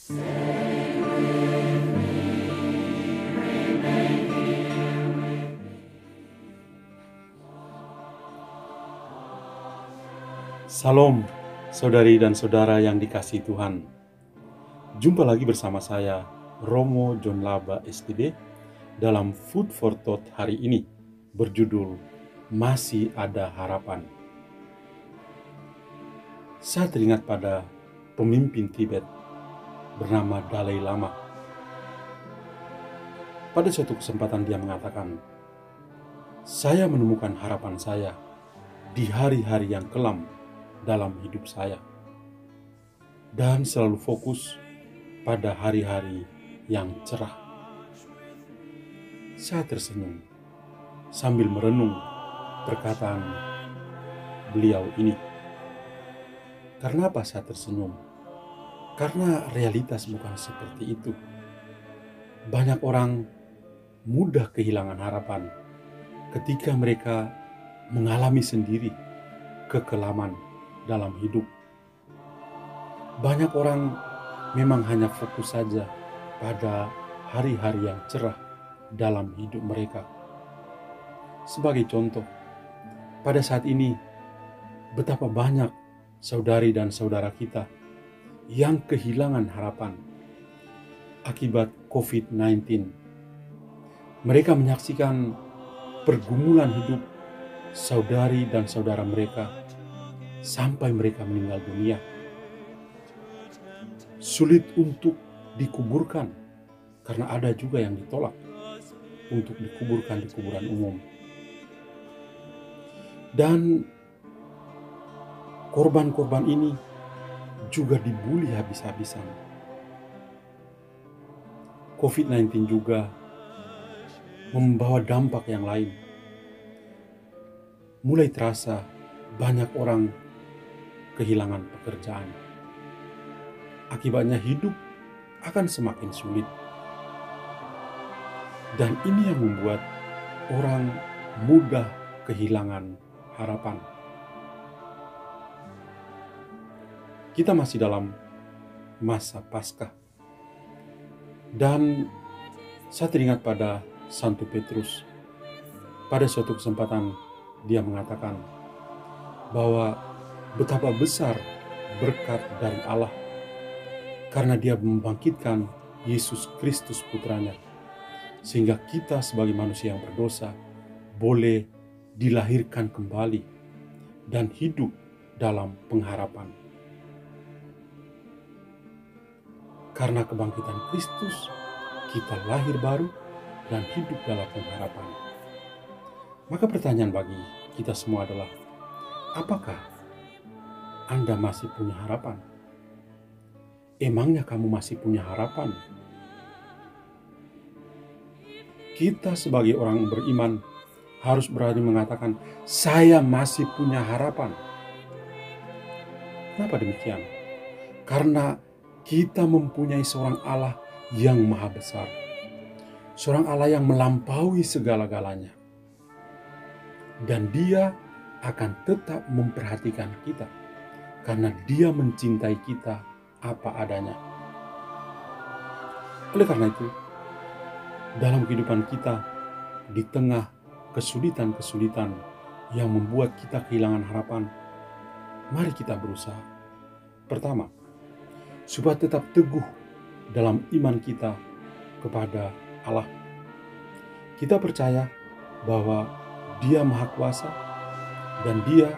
Salam, saudari dan saudara yang dikasihi Tuhan. Jumpa lagi bersama saya, Romo John Laba STD, dalam Food for Thought hari ini, berjudul Masih Ada Harapan. Saya teringat pada pemimpin Tibet bernama Dalai Lama. Pada suatu kesempatan dia mengatakan, "Saya menemukan harapan saya di hari-hari yang kelam dalam hidup saya, dan selalu fokus pada hari-hari yang cerah." Saya tersenyum sambil merenung perkataan beliau ini. Karena apa saya tersenyum? Karena realitas bukan seperti itu. Banyak orang mudah kehilangan harapan ketika mereka mengalami sendiri kekelaman dalam hidup. Banyak orang memang hanya fokus saja pada hari-hari yang cerah dalam hidup mereka. Sebagai contoh, pada saat ini betapa banyak saudari dan saudara kita yang kehilangan harapan akibat COVID-19. Mereka menyaksikan pergumulan hidup saudari dan saudara mereka sampai mereka meninggal dunia. Sulit untuk dikuburkan karena ada juga yang ditolak untuk dikuburkan di kuburan umum. Dan korban-korban ini juga dibuli habis-habisan. COVID-19 juga membawa dampak yang lain. Mulai terasa banyak orang kehilangan pekerjaan. Akibatnya hidup akan semakin sulit. Dan ini yang membuat orang mudah kehilangan harapan. Kita masih dalam masa Paskah. Dan saya teringat pada Santo Petrus. Pada suatu kesempatan dia mengatakan bahwa betapa besar berkat dari Allah karena dia membangkitkan Yesus Kristus putranya, sehingga kita sebagai manusia yang berdosa boleh dilahirkan kembali dan hidup dalam pengharapan. Karena kebangkitan Kristus, kita lahir baru dan hidup dalam pengharapan. Maka pertanyaan bagi kita semua adalah, apakah Anda masih punya harapan? Emangnya kamu masih punya harapan? Kita sebagai orang beriman harus berani mengatakan, saya masih punya harapan. Kenapa demikian? Karena kita mempunyai seorang Allah yang maha besar. Seorang Allah yang melampaui segala-galanya. Dan dia akan tetap memperhatikan kita. Karena dia mencintai kita apa adanya. Oleh karena itu, dalam kehidupan kita, di tengah kesulitan-kesulitan yang membuat kita kehilangan harapan, mari kita berusaha. Pertama, supaya tetap teguh dalam iman kita kepada Allah. Kita percaya bahwa Dia Maha Kuasa dan Dia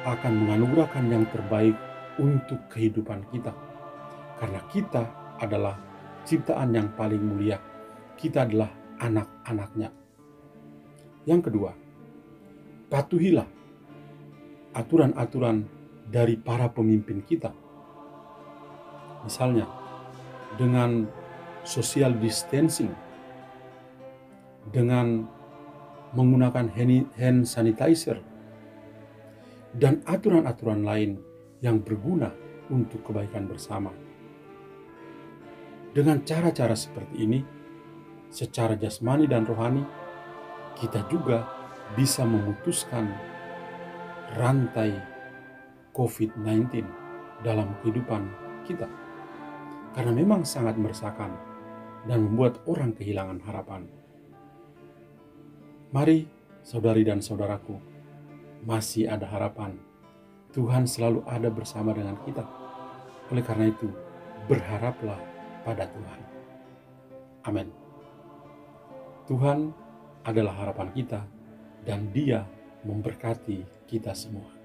akan menganugerahkan yang terbaik untuk kehidupan kita. Karena kita adalah ciptaan yang paling mulia. Kita adalah anak-anaknya. Yang kedua, patuhilah aturan-aturan dari para pemimpin kita. Misalnya, dengan social distancing, dengan menggunakan hand sanitizer, dan aturan-aturan lain yang berguna untuk kebaikan bersama. Dengan cara-cara seperti ini, secara jasmani dan rohani, kita juga bisa memutuskan rantai COVID-19 dalam kehidupan kita. karena memang sangat meresahkan dan membuat orang kehilangan harapan. Mari, saudari dan saudaraku, masih ada harapan. Tuhan selalu ada bersama dengan kita. Oleh karena itu, berharaplah pada Tuhan. Amin. Tuhan adalah harapan kita dan Dia memberkati kita semua.